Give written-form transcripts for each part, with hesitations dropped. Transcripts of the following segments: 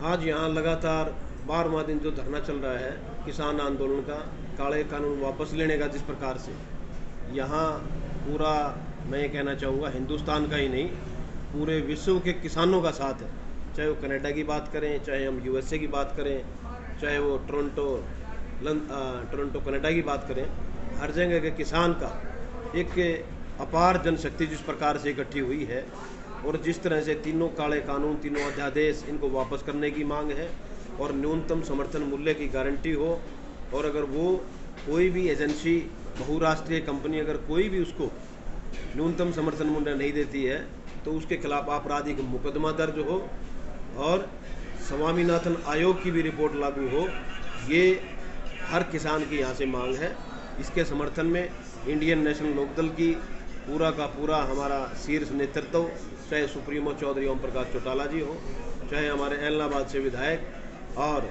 आज यहाँ लगातार 12वां दिन जो धरना चल रहा है किसान आंदोलन का, काले कानून वापस लेने का, जिस प्रकार से यहाँ पूरा, मैं ये कहना चाहूँगा, हिंदुस्तान का ही नहीं पूरे विश्व के किसानों का साथ है। चाहे वो कनाडा की बात करें, चाहे हम यूएसए की बात करें, चाहे वो टोरंटो कनाडा की बात करें, हर जगह के किसान का एक अपार जनशक्ति जिस प्रकार से इकट्ठी हुई है और जिस तरह से तीनों काले कानून, तीनों अध्यादेश, इनको वापस करने की मांग है और न्यूनतम समर्थन मूल्य की गारंटी हो। और अगर वो कोई भी एजेंसी, बहुराष्ट्रीय कंपनी अगर कोई भी उसको न्यूनतम समर्थन मूल्य नहीं देती है तो उसके खिलाफ आपराधिक मुकदमा दर्ज हो और स्वामीनाथन आयोग की भी रिपोर्ट लागू हो। ये हर किसान की यहाँ से मांग है। इसके समर्थन में इंडियन नेशनल लोकदल की पूरा का पूरा हमारा शीर्ष नेतृत्व, चाहे सुप्रीमो चौधरी ओम प्रकाश चौटाला जी हो, चाहे हमारे ऐलनाबाद से विधायक और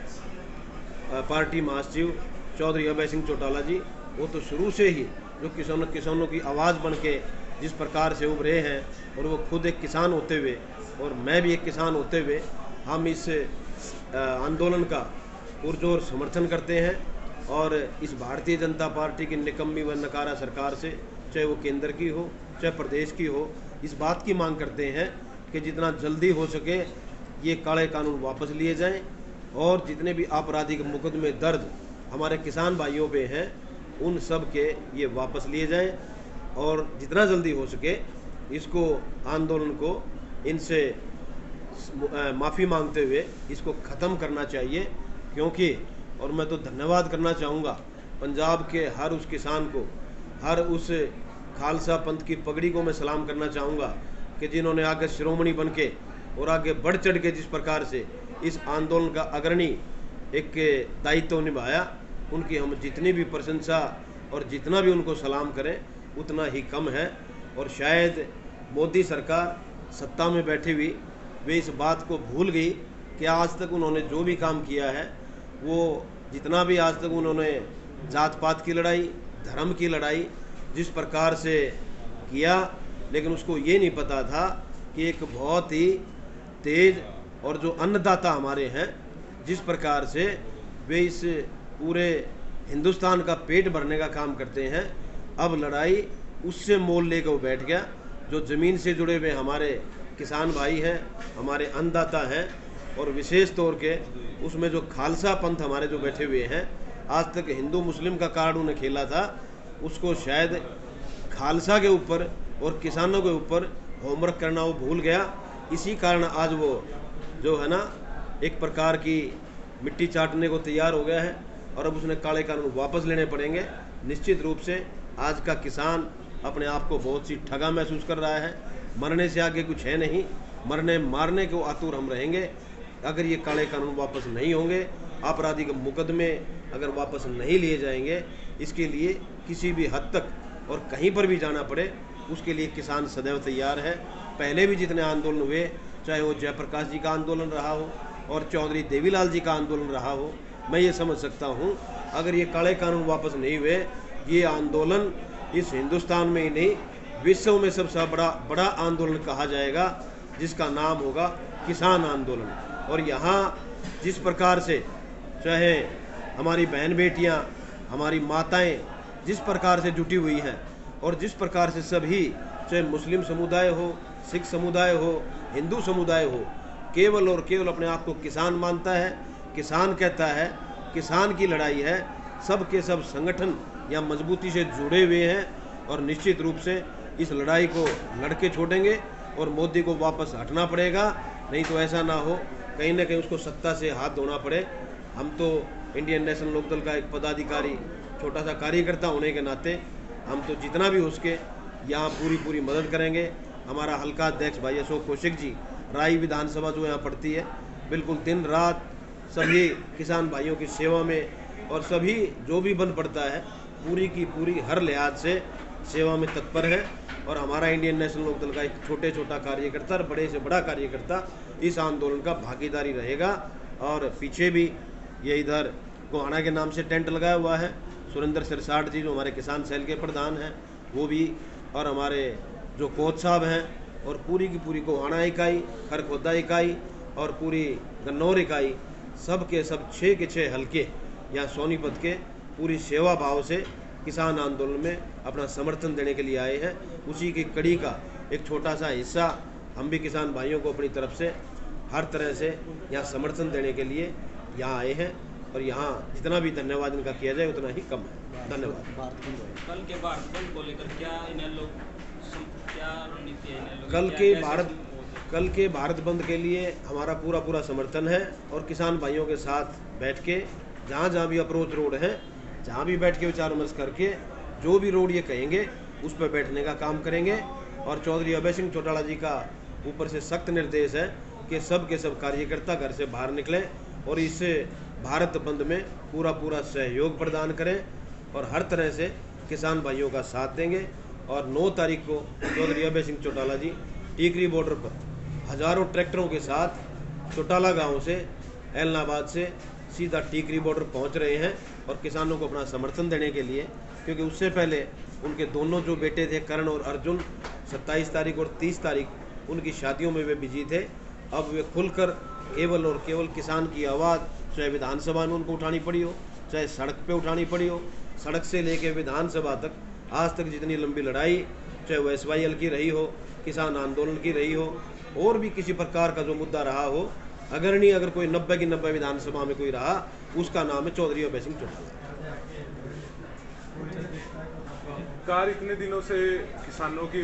पार्टी महासचिव चौधरी अभय सिंह चौटाला जी, वो तो शुरू से ही जो किसानों की आवाज़ बन के जिस प्रकार से उभरे हैं और वो खुद एक किसान होते हुए और मैं भी एक किसान होते हुए हम इस आंदोलन का पुरजोर समर्थन करते हैं। और इस भारतीय जनता पार्टी की निकम्मी व नकारा सरकार से, चाहे वो केंद्र की हो चाहे प्रदेश की हो, इस बात की मांग करते हैं कि जितना जल्दी हो सके ये काले कानून वापस लिए जाएं और जितने भी आपराधिक मुकदमे दर्ज हमारे किसान भाइयों पे हैं उन सब के ये वापस लिए जाएं और जितना जल्दी हो सके इसको आंदोलन को इनसे माफ़ी मांगते हुए इसको ख़त्म करना चाहिए। क्योंकि, और मैं तो धन्यवाद करना चाहूँगा पंजाब के हर उस किसान को, हर उस खालसा पंथ की पगड़ी को मैं सलाम करना चाहूँगा कि जिन्होंने आगे शिरोमणि बन के और आगे बढ़ चढ़ के जिस प्रकार से इस आंदोलन का अग्रणी एक दायित्व निभाया, उनकी हम जितनी भी प्रशंसा और जितना भी उनको सलाम करें उतना ही कम है। और शायद मोदी सरकार सत्ता में बैठी हुई वे इस बात को भूल गई कि आज तक उन्होंने जो भी काम किया है, वो जितना भी आज तक उन्होंने जात पात की लड़ाई, धर्म की लड़ाई जिस प्रकार से किया, लेकिन उसको ये नहीं पता था कि एक बहुत ही तेज और जो अन्नदाता हमारे हैं, जिस प्रकार से वे इस पूरे हिंदुस्तान का पेट भरने का काम करते हैं, अब लड़ाई उससे मोल लेकर वो बैठ गया। जो ज़मीन से जुड़े हुए हमारे किसान भाई हैं, हमारे अन्नदाता हैं, और विशेष तौर के उसमें जो खालसा पंथ हमारे जो बैठे हुए हैं, आज तक हिंदू मुस्लिम का कार्ड उन्हें खेला था, उसको शायद खालसा के ऊपर और किसानों के ऊपर होमवर्क करना वो भूल गया। इसी कारण आज वो जो है ना एक प्रकार की मिट्टी चाटने को तैयार हो गया है और अब उसने काले कानून वापस लेने पड़ेंगे। निश्चित रूप से आज का किसान अपने आप को बहुत सी ठगा महसूस कर रहा है। मरने से आगे कुछ है नहीं, मरने मारने को आतुर हम रहेंगे अगर ये काले कानून वापस नहीं होंगे, आपराधिक मुकदमे अगर वापस नहीं लिए जाएंगे। इसके लिए किसी भी हद तक और कहीं पर भी जाना पड़े उसके लिए किसान सदैव तैयार है। पहले भी जितने आंदोलन हुए, चाहे वो जयप्रकाश जी का आंदोलन रहा हो और चौधरी देवीलाल जी का आंदोलन रहा हो, मैं ये समझ सकता हूँ अगर ये काले कानून वापस नहीं हुए, ये आंदोलन इस हिंदुस्तान में ही नहीं विश्व में सबसे बड़ा आंदोलन कहा जाएगा, जिसका नाम होगा किसान आंदोलन। और यहाँ जिस प्रकार से चाहे हमारी बहन बेटियाँ, हमारी माताएं जिस प्रकार से जुटी हुई हैं और जिस प्रकार से सभी, चाहे मुस्लिम समुदाय हो, सिख समुदाय हो, हिंदू समुदाय हो, केवल और केवल अपने आप को किसान मानता है, किसान कहता है, किसान की लड़ाई है। सब के सब संगठन या मजबूती से जुड़े हुए हैं और निश्चित रूप से इस लड़ाई को लड़के छोड़ेंगे और मोदी को वापस हटना पड़ेगा। नहीं तो ऐसा ना हो कहीं ना कहीं उसको सत्ता से हाथ धोना पड़े। हम तो इंडियन नेशनल लोकदल का एक पदाधिकारी, छोटा सा कार्यकर्ता होने के नाते हम तो जितना भी हो सके यहाँ पूरी मदद करेंगे। हमारा हल्का अध्यक्ष भाई अशोक कौशिक जी, राई विधानसभा जो यहाँ पड़ती है, बिल्कुल दिन रात सभी किसान भाइयों की सेवा में और सभी जो भी बन पड़ता है पूरी की पूरी हर लिहाज से सेवा में तत्पर है। और हमारा इंडियन नेशनल लोकदल का एक छोटा कार्यकर्ता और बड़े से बड़ा कार्यकर्ता इस आंदोलन का भागीदारी रहेगा। और पीछे भी ये इधर गोहाना के नाम से टेंट लगाया हुआ है, सुरेंद्र सिरसाट जी जो हमारे किसान सेल के प्रधान हैं वो भी, और हमारे जो कोच साहब हैं, और पूरी की पूरी गोहाना इकाई, खरखोदा इकाई और पूरी गन्नौर इकाई सब के सब 6 के 6 हलके यहाँ सोनीपत के पूरी सेवा भाव से किसान आंदोलन में अपना समर्थन देने के लिए आए हैं। उसी की कड़ी का एक छोटा सा हिस्सा हम भी किसान भाइयों को अपनी तरफ से हर तरह से यहाँ समर्थन देने के लिए यहाँ आए हैं, और यहाँ जितना भी धन्यवाद इनका किया जाए उतना ही कम है। धन्यवाद। कल के भारत बंद को लेकर क्या रणनीति है? कल के भारत बंद के लिए हमारा पूरा समर्थन है, और किसान भाइयों के साथ बैठ के जहाँ भी अप्रोच रोड है, जहाँ भी बैठ के विचार विमर्श करके जो भी रोड ये कहेंगे उस पर बैठने का काम करेंगे। और चौधरी अभय सिंह चौटाला जी का ऊपर से सख्त निर्देश है कि सब के सब कार्यकर्ता घर से बाहर निकलें और इस भारत बंद में पूरा सहयोग प्रदान करें, और हर तरह से किसान भाइयों का साथ देंगे। और 9 तारीख को चौधरी अभय सिंह चौटाला जी टीकरी बॉर्डर पर हजारों ट्रैक्टरों के साथ चौटाला गांव से एलनाबाद से सीधा टीकरी बॉर्डर पहुंच रहे हैं, और किसानों को अपना समर्थन देने के लिए, क्योंकि उससे पहले उनके दोनों जो बेटे थे करण और अर्जुन 27 तारीख और 30 तारीख उनकी शादियों में वे बिजी थे। अब वे खुलकर केवल और केवल किसान की आवाज़, चाहे विधानसभा में उनको उठानी पड़ी हो, चाहे सड़क पे उठानी पड़ी हो, सड़क से लेके विधानसभा तक आज तक जितनी लंबी लड़ाई, चाहे वो SYL की रही हो, किसान आंदोलन की रही हो, और भी किसी प्रकार का जो मुद्दा रहा हो, अगर कोई 90 की 90 विधानसभा में कोई रहा, उसका नाम है चौधरी अभय सिंह चौटाला। सरकार इतने दिनों से किसानों की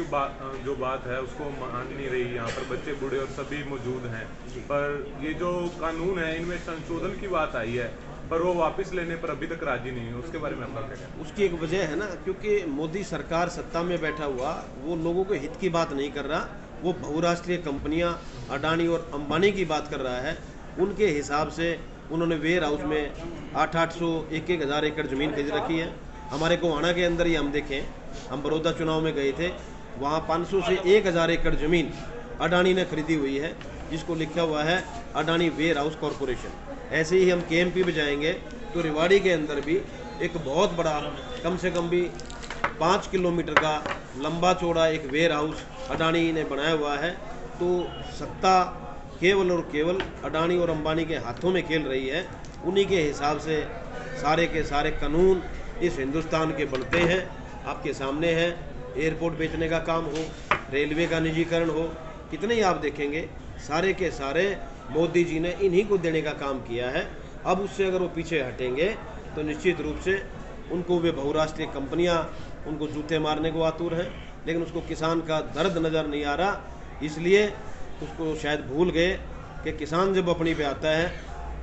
जो बात है उसको मान नहीं रही। यहाँ पर बच्चे बूढ़े और सभी मौजूद हैं, पर ये जो कानून है इनमें संशोधन की बात आई है, पर वो वापस लेने पर अभी तक राजी नहीं है। उसके बारे में आपका क्या कहना है? उसकी एक वजह है ना, क्योंकि मोदी सरकार सत्ता में बैठा हुआ वो लोगों के हित की बात नहीं कर रहा, वो बहुराष्ट्रीय कंपनियां अडानी और अंबानी की बात कर रहा है। उनके हिसाब से उन्होंने वेयर हाउस में 800 1,000 एकड़ ज़मीन खरीद रखी है। हमारे गोहाना के अंदर ही हम देखें, हम बड़ौदा चुनाव में गए थे, वहाँ 500 से 1,000 एकड़ ज़मीन अडानी ने खरीदी हुई है, जिसको लिखा हुआ है अडानी वेयर हाउस कॉरपोरेशन। ऐसे ही हम KMP में जाएंगे तो रेवाड़ी के अंदर भी एक बहुत बड़ा, कम से कम भी 5 किलोमीटर का लंबा चौड़ा एक वेयर हाउस अडानी ने बनाया हुआ है। तो सत्ता केवल और केवल अडानी और अंबानी के हाथों में खेल रही है। उन्हीं के हिसाब से सारे के सारे कानून इस हिंदुस्तान के बनते हैं, आपके सामने हैं। एयरपोर्ट बेचने का काम हो, रेलवे का निजीकरण हो, कितने ही आप देखेंगे, सारे के सारे मोदी जी ने इन्हीं को देने का काम किया है। अब उससे अगर वो पीछे हटेंगे तो निश्चित रूप से उनको वे बहुराष्ट्रीय कंपनियां उनको जूते मारने को आतुर हैं, लेकिन उसको किसान का दर्द नज़र नहीं आ रहा, इसलिए उसको शायद भूल गए कि किसान जब अपनी पे आता है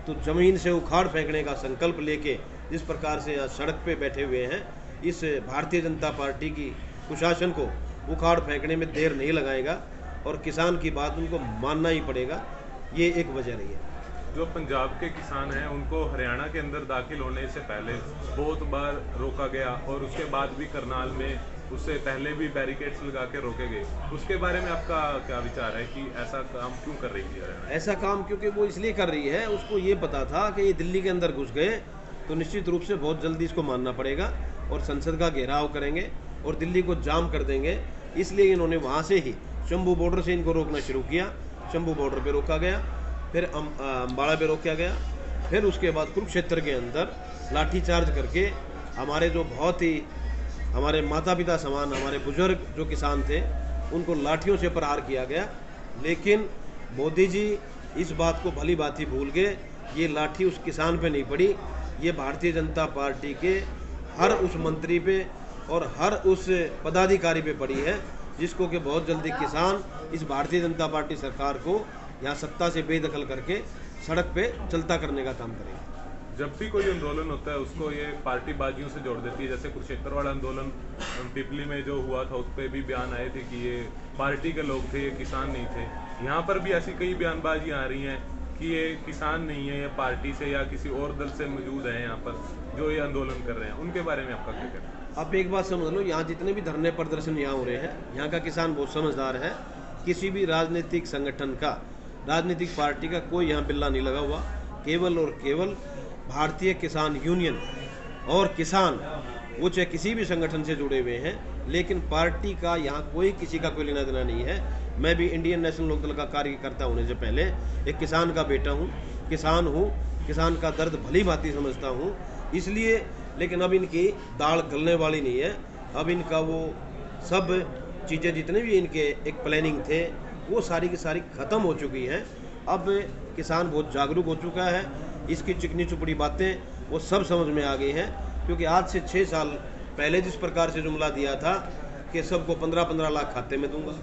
तो ज़मीन से उखाड़ फेंकने का संकल्प लेके जिस प्रकार से यहाँ सड़क पे बैठे हुए हैं, इस भारतीय जनता पार्टी की कुशासन को उखाड़ फेंकने में देर नहीं लगाएगा, और किसान की बात उनको मानना ही पड़ेगा। ये एक वजह रही है। जो पंजाब के किसान हैं उनको हरियाणा के अंदर दाखिल होने से पहले बहुत बार रोका गया, और उसके बाद भी करनाल में उससे पहले भी बैरिकेड्स लगा के रोके गए। उसके बारे में आपका क्या विचार है कि ऐसा काम क्यों कर रही है हरियाणा? ऐसा काम क्योंकि वो इसलिए कर रही है, उसको ये पता था कि ये दिल्ली के अंदर घुस गए तो निश्चित रूप से बहुत जल्दी इसको मानना पड़ेगा, और संसद का घेराव करेंगे और दिल्ली को जाम कर देंगे। इसलिए इन्होंने वहाँ से ही शंभू बॉर्डर से इनको रोकना शुरू किया। शंभू बॉर्डर पे रोका गया, फिर अम्बाड़ा पे रोका गया, फिर उसके बाद कुरुक्षेत्र के अंदर लाठीचार्ज करके हमारे जो बहुत ही हमारे माता पिता समान हमारे बुजुर्ग जो किसान थे उनको लाठियों से प्रहार किया गया। लेकिन मोदी जी इस बात को भली भांति भूल गए। ये लाठी उस किसान पे नहीं पड़ी, ये भारतीय जनता पार्टी के हर उस मंत्री पे और हर उस पदाधिकारी पे पड़ी है, जिसको कि बहुत जल्दी किसान इस भारतीय जनता पार्टी सरकार को यहाँ सत्ता से बेदखल करके सड़क पे चलता करने का काम करेगा। जब भी कोई आंदोलन होता है उसको ये पार्टी बाजियों से जोड़ देती है। जैसे कुरुक्षेत्र वाला आंदोलन पिपली में जो हुआ था उस पर भी बयान आए थे कि ये पार्टी के लोग थे, ये किसान नहीं थे। यहाँ पर भी ऐसी कई बयानबाजियाँ आ रही हैं कि ये किसान नहीं है, ये पार्टी से या किसी और दल से मौजूद है यहाँ पर जो ये आंदोलन कर रहे हैं। उनके बारे में आपका क्या कहना है? आप एक बात समझ लो, यहाँ जितने भी धरने प्रदर्शन यहाँ हो रहे हैं, यहाँ का किसान बहुत समझदार है। किसी भी राजनीतिक संगठन का, राजनीतिक पार्टी का कोई यहाँ बिल्ला नहीं लगा हुआ। केवल और केवल भारतीय किसान यूनियन और किसान, वो चाहे किसी भी संगठन से जुड़े हुए हैं, लेकिन पार्टी का यहाँ कोई किसी का कोई लेना देना नहीं है। मैं भी इंडियन नेशनल लोकदल का कार्यकर्ता होने से पहले एक किसान का बेटा हूँ, किसान हूँ, किसान का दर्द भली भांति समझता हूँ। इसलिए लेकिन अब इनकी दाल गलने वाली नहीं है। अब इनका वो सब चीज़ें जितने भी इनके एक प्लानिंग थे वो सारी की सारी ख़त्म हो चुकी हैं। अब किसान बहुत जागरूक हो चुका है। इसकी चिकनी चुपड़ी बातें वो सब समझ में आ गई हैं, क्योंकि आज से 6 साल पहले जिस प्रकार से जुमला दिया था कि सबको 15-15 लाख खाते में दूंगा,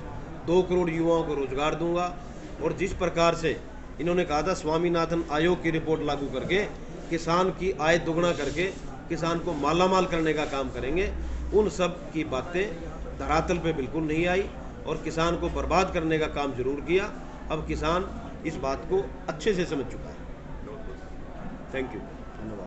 2 करोड़ युवाओं को रोजगार दूंगा, और जिस प्रकार से इन्होंने कहा था स्वामीनाथन आयोग की रिपोर्ट लागू करके किसान की आय दुगना करके किसान को मालामाल करने का काम करेंगे, उन सब की बातें धरातल पे बिल्कुल नहीं आई और किसान को बर्बाद करने का काम जरूर किया। अब किसान इस बात को अच्छे से समझ चुका है। थैंक यू, धन्यवाद।